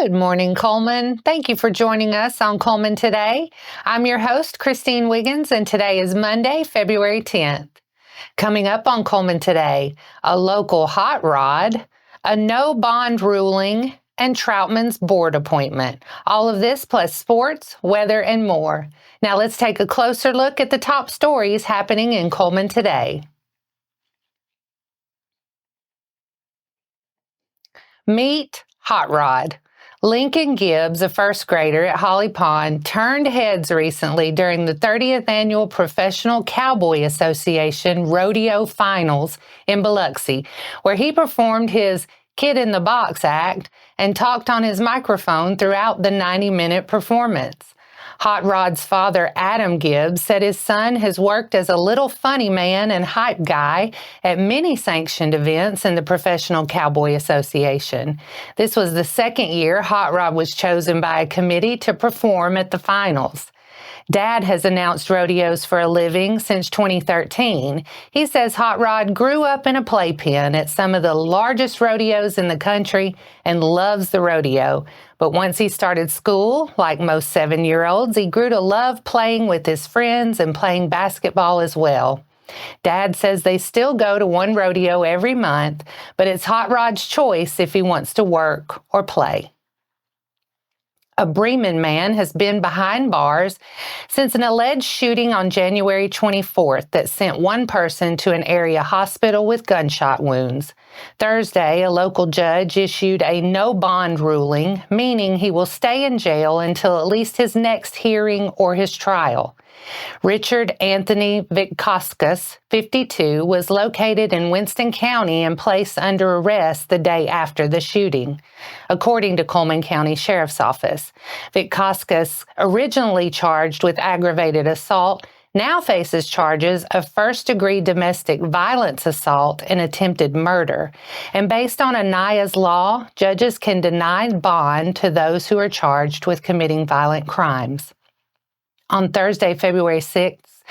Good morning, Cullman. Thank you for joining us on Cullman Today. I'm your host, Christine Wiggins, and today is Monday, February 10th. Coming up on Cullman Today, a local hot rod, a no bond ruling, and Troutman's board appointment. All of this plus sports, weather, and more. Now let's take a closer look at the top stories happening in Cullman today. Meet Hot Rod. Lincoln Gibbs, a first grader at Holly Pond, turned heads recently during the 30th Annual Professional Cowboy Association Rodeo Finals in Biloxi, where he performed his Kid in the Box act and talked on his microphone throughout the 90-minute performance. Hot Rod's father, Adam Gibbs, said his son has worked as a little funny man and hype guy at many sanctioned events in the Professional Cowboy Association. This was the second year Hot Rod was chosen by a committee to perform at the finals. Dad has announced rodeos for a living since 2013. He says Hot Rod grew up in a playpen at some of the largest rodeos in the country and loves the rodeo. But once he started school, like most 7-year-olds, he grew to love playing with his friends and playing basketball as well. Dad says they still go to one rodeo every month, but it's Hot Rod's choice if he wants to work or play. A Bremen man has been behind bars since an alleged shooting on January 24th that sent one person to an area hospital with gunshot wounds. Thursday, a local judge issued a no bond ruling, meaning he will stay in jail until at least his next hearing or his trial. Richard Anthony Vitkauskas, 52, was located in Winston County and placed under arrest the day after the shooting, according to Cullman County Sheriff's Office. Vitkauskas, originally charged with aggravated assault, now faces charges of first-degree domestic violence assault and attempted murder. And based on Anaya's law, judges can deny bond to those who are charged with committing violent crimes. On Thursday, February 6th,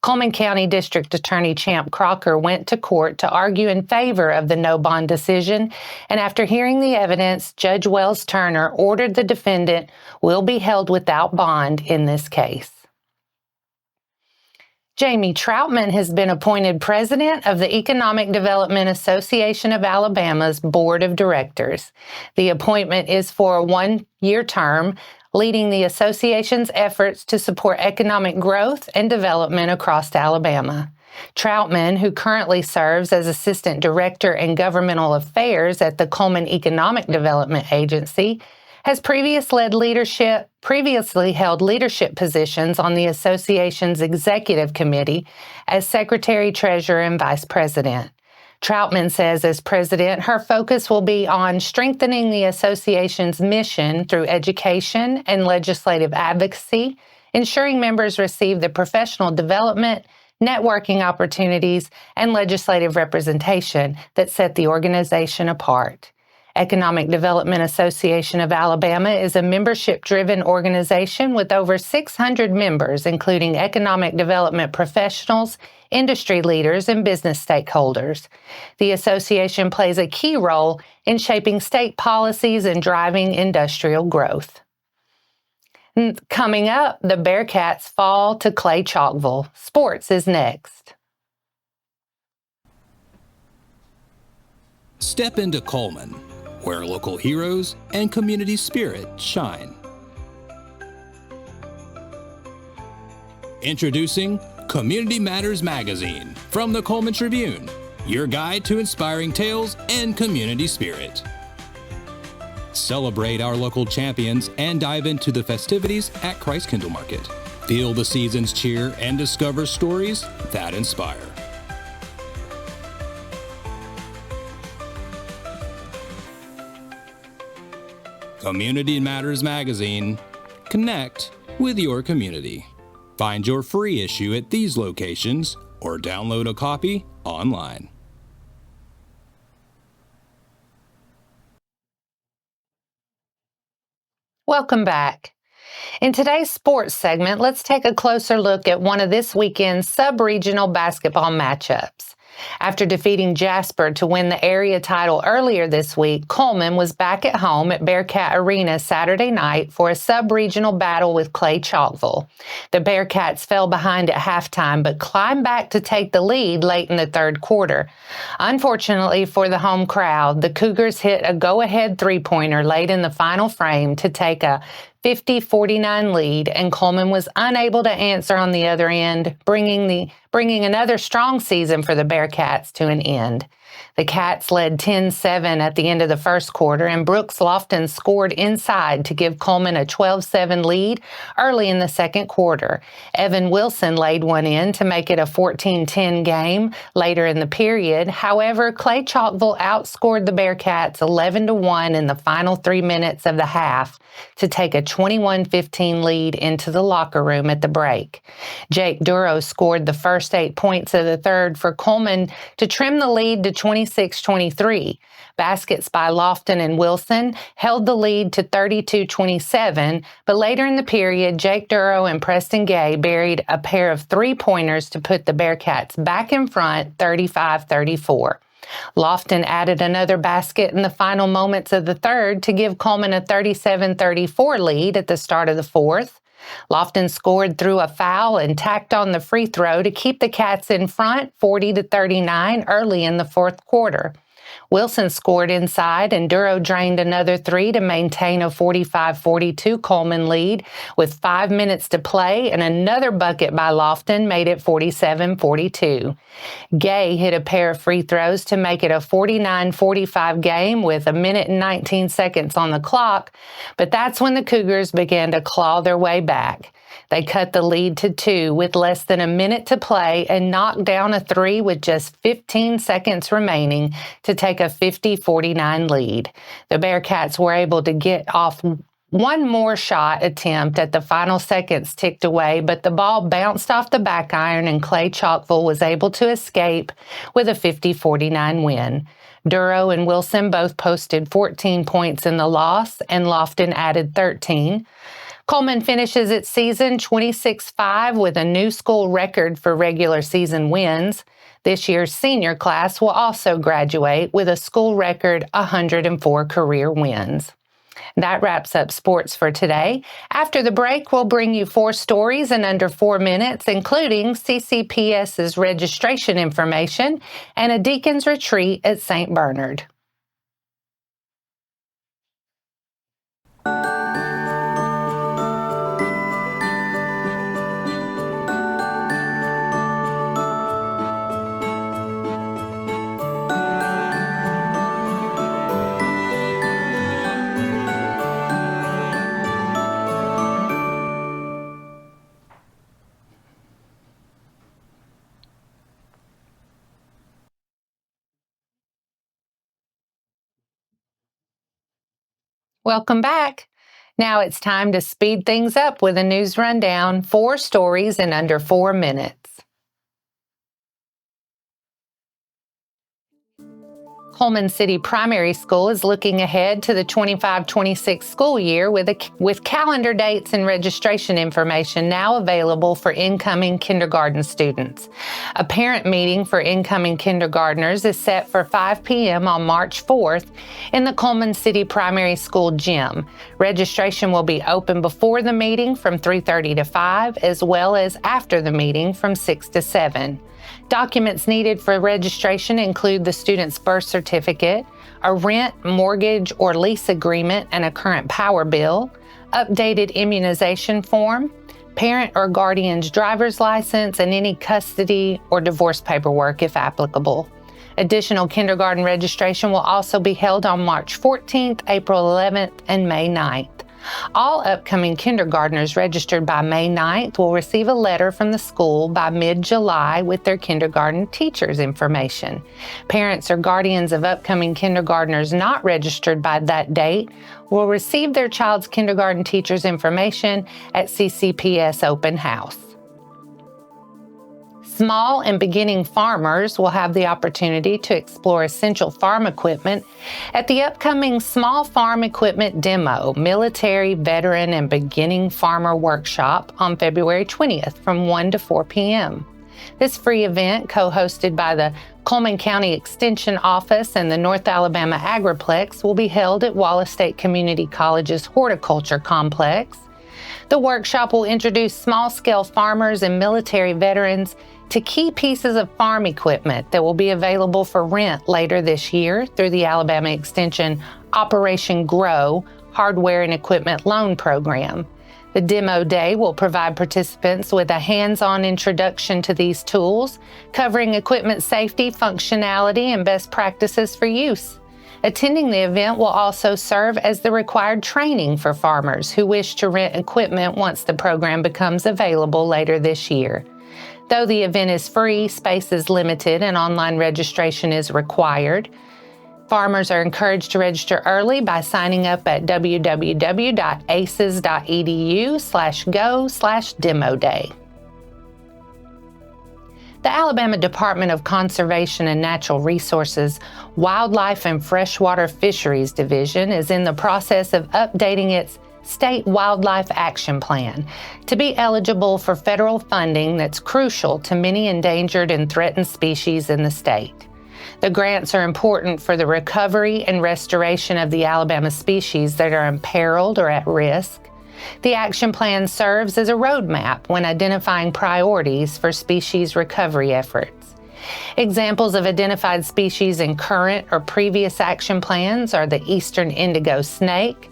Cullman County District Attorney Champ Crocker went to court to argue in favor of the no bond decision, and after hearing the evidence, Judge Wells Turner ordered the defendant will be held without bond in this case. Jamie Troutman has been appointed president of the Economic Development Association of Alabama's Board of Directors. The appointment is for a one-year term, leading the association's efforts to support economic growth and development across Alabama. Troutman, who currently serves as Assistant Director in Governmental Affairs at the Cullman Economic Development Agency, has previously held leadership positions on the association's executive committee as Secretary, Treasurer, and Vice President. Troutman says as president, her focus will be on strengthening the association's mission through education and legislative advocacy, ensuring members receive the professional development, networking opportunities, and legislative representation that set the organization apart. Economic Development Association of Alabama is a membership-driven organization with over 600 members, including economic development professionals, industry leaders, and business stakeholders. The association plays a key role in shaping state policies and driving industrial growth. Coming up, the Bearcats fall to Clay Chalkville. Sports is next. Step into Cullman, where local heroes and community spirit shine. Introducing Community Matters Magazine from the Cullman Tribune, your guide to inspiring tales and community spirit. Celebrate our local champions and dive into the festivities at Christ Kindle Market. Feel the season's cheer and discover stories that inspire. Community Matters Magazine. Connect with your community. Find your free issue at these locations or download a copy online. Welcome back. In today's sports segment, let's take a closer look at one of this weekend's sub-regional basketball matchups. After defeating Jasper to win the area title earlier this week, Cullman was back at home at Bearcat Arena Saturday night for a sub-regional battle with Clay Chalkville. The Bearcats fell behind at halftime but climbed back to take the lead late in the third quarter. Unfortunately for the home crowd, the Cougars hit a go-ahead three-pointer late in the final frame to take a 50-49 lead, and Cullman was unable to answer on the other end, bringing another strong season for the Bearcats to an end. The Cats led 10-7 at the end of the first quarter, and Brooks Lofton scored inside to give Cullman a 12-7 lead early in the second quarter. Evan Wilson laid one in to make it a 14-10 game later in the period. However, Clay Chalkville outscored the Bearcats 11-1 in the final 3 minutes of the half to take a 21-15 lead into the locker room at the break. Jake Duro scored the first 8 points of the third for Cullman to trim the lead to 26-23. Baskets by Lofton and Wilson held the lead to 32-27, but later in the period, Jake Duro and Preston Gay buried a pair of three-pointers to put the Bearcats back in front 35-34. Lofton added another basket in the final moments of the third to give Cullman a 37-34 lead at the start of the fourth. Lofton scored through a foul and tacked on the free throw to keep the Cats in front 40-39 early in the fourth quarter. Wilson scored inside, and Duro drained another three to maintain a 45-42 Cullman lead with 5 minutes to play, and another bucket by Lofton made it 47-42. Gay hit a pair of free throws to make it a 49-45 game with 1 minute and 19 seconds on the clock, but that's when the Cougars began to claw their way back. They cut the lead to 2 with less than a minute to play and knocked down a three with just 15 seconds remaining to take a 50-49 lead. The Bearcats were able to get off one more shot attempt at the final seconds ticked away, but the ball bounced off the back iron and Clay Chalkville was able to escape with a 50-49 win. Duro and Wilson both posted 14 points in the loss, and Lofton added 13. Cullman finishes its season 26-5 with a new school record for regular season wins. This year's senior class will also graduate with a school record 104 career wins. That wraps up sports for today. After the break, we'll bring you 4 stories in under 4 minutes, including CCPS's registration information and a deacon's retreat at St. Bernard. Welcome back. Now it's time to speed things up with a news rundown. 4 stories in under 4 minutes. Cullman City Primary School is looking ahead to the 25-26 school year with calendar dates and registration information now available for incoming kindergarten students. A parent meeting for incoming kindergartners is set for 5 p.m. on March 4th in the Cullman City Primary School gym. Registration will be open before the meeting from 3:30 to 5, as well as after the meeting from 6 to 7. Documents needed for registration include the student's birth certificate, a rent, mortgage, or lease agreement, and a current power bill, updated immunization form, parent or guardian's driver's license, and any custody or divorce paperwork if applicable. Additional kindergarten registration will also be held on March 14th, April 11th, and May 9th. All upcoming kindergartners registered by May 9th will receive a letter from the school by mid-July with their kindergarten teacher's information. Parents or guardians of upcoming kindergartners not registered by that date will receive their child's kindergarten teacher's information at CCPS Open House. Small and beginning farmers will have the opportunity to explore essential farm equipment at the upcoming Small Farm Equipment Demo, Military, Veteran, and Beginning Farmer Workshop on February 20th from 1 to 4 p.m. This free event, co-hosted by the Cullman County Extension Office and the North Alabama Agriplex, will be held at Wallace State Community College's Horticulture Complex. The workshop will introduce small-scale farmers and military veterans to key pieces of farm equipment that will be available for rent later this year through the Alabama Extension Operation Grow hardware and equipment loan program. The demo day will provide participants with a hands-on introduction to these tools, covering equipment safety, functionality, and best practices for use. Attending the event will also serve as the required training for farmers who wish to rent equipment once the program becomes available later this year. Though the event is free, space is limited, and online registration is required. Farmers are encouraged to register early by signing up at www.aces.edu/go/demo day. The Alabama Department of Conservation and Natural Resources Wildlife and Freshwater Fisheries Division is in the process of updating its State Wildlife Action Plan to be eligible for federal funding that's crucial to many endangered and threatened species in the state. The grants are important for the recovery and restoration of the Alabama species that are imperiled or at risk. The action plan serves as a roadmap when identifying priorities for species recovery efforts. Examples of identified species in current or previous action plans are the eastern indigo snake,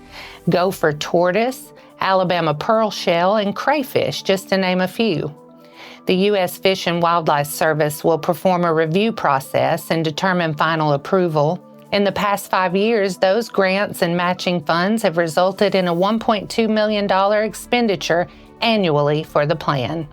gopher tortoise, Alabama pearl shell, and crayfish, just to name a few. The U.S. Fish and Wildlife Service will perform a review process and determine final approval. In the past 5 years, those grants and matching funds have resulted in a $1.2 million expenditure annually for the plan.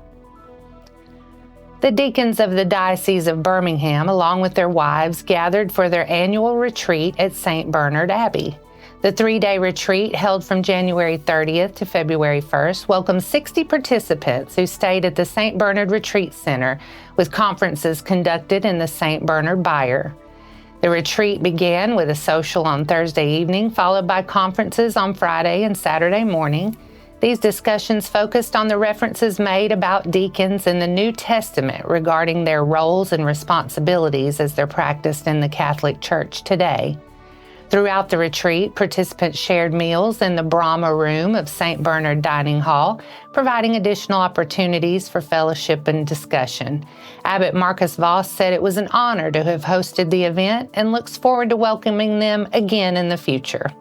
The deacons of the Diocese of Birmingham, along with their wives, gathered for their annual retreat at St. Bernard Abbey. The 3-day retreat, held from January 30th to February 1st, welcomed 60 participants who stayed at the St. Bernard Retreat Center, with conferences conducted in the St. Bernard Byre. The retreat began with a social on Thursday evening, followed by conferences on Friday and Saturday morning. These discussions focused on the references made about deacons in the New Testament regarding their roles and responsibilities as they're practiced in the Catholic Church today. Throughout the retreat, participants shared meals in the Brahma Room of St. Bernard Dining Hall, providing additional opportunities for fellowship and discussion. Abbot Marcus Voss said it was an honor to have hosted the event and looks forward to welcoming them again in the future.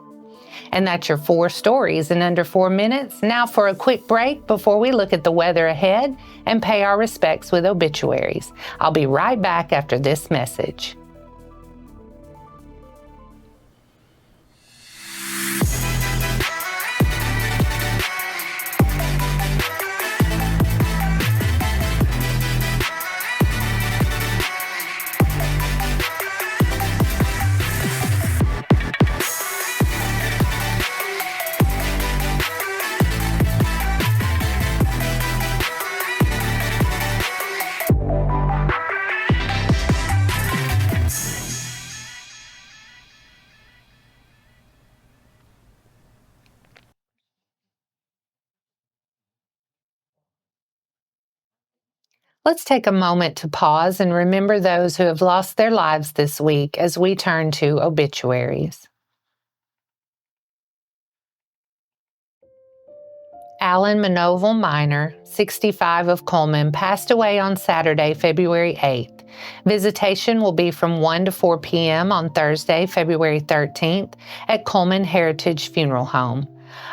And that's your 4 stories in under 4 minutes. Now for a quick break before we look at the weather ahead and pay our respects with obituaries. I'll be right back after this message. Let's take a moment to pause and remember those who have lost their lives this week as we turn to obituaries. Alan Manoval Minor, 65 of Cullman, passed away on Saturday, February 8th. Visitation will be from 1 to 4 p.m. on Thursday, February 13th at Cullman Heritage Funeral Home.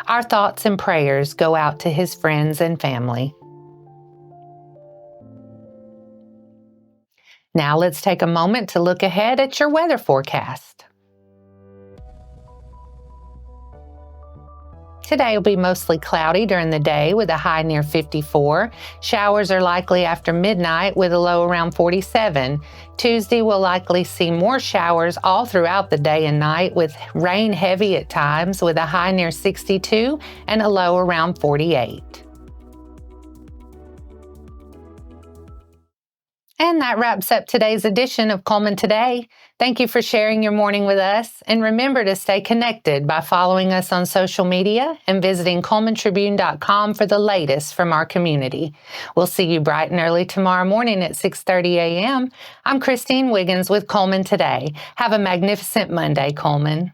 Our thoughts and prayers go out to his friends and family. Now let's take a moment to look ahead at your weather forecast. Today will be mostly cloudy during the day with a high near 54. Showers are likely after midnight with a low around 47. Tuesday will likely see more showers all throughout the day and night with rain heavy at times with a high near 62 and a low around 48. And that wraps up today's edition of Cullman Today. Thank you for sharing your morning with us. And remember to stay connected by following us on social media and visiting CullmanTribune.com for the latest from our community. We'll see you bright and early tomorrow morning at 6:30 a.m. I'm Christine Wiggins with Cullman Today. Have a magnificent Monday, Cullman.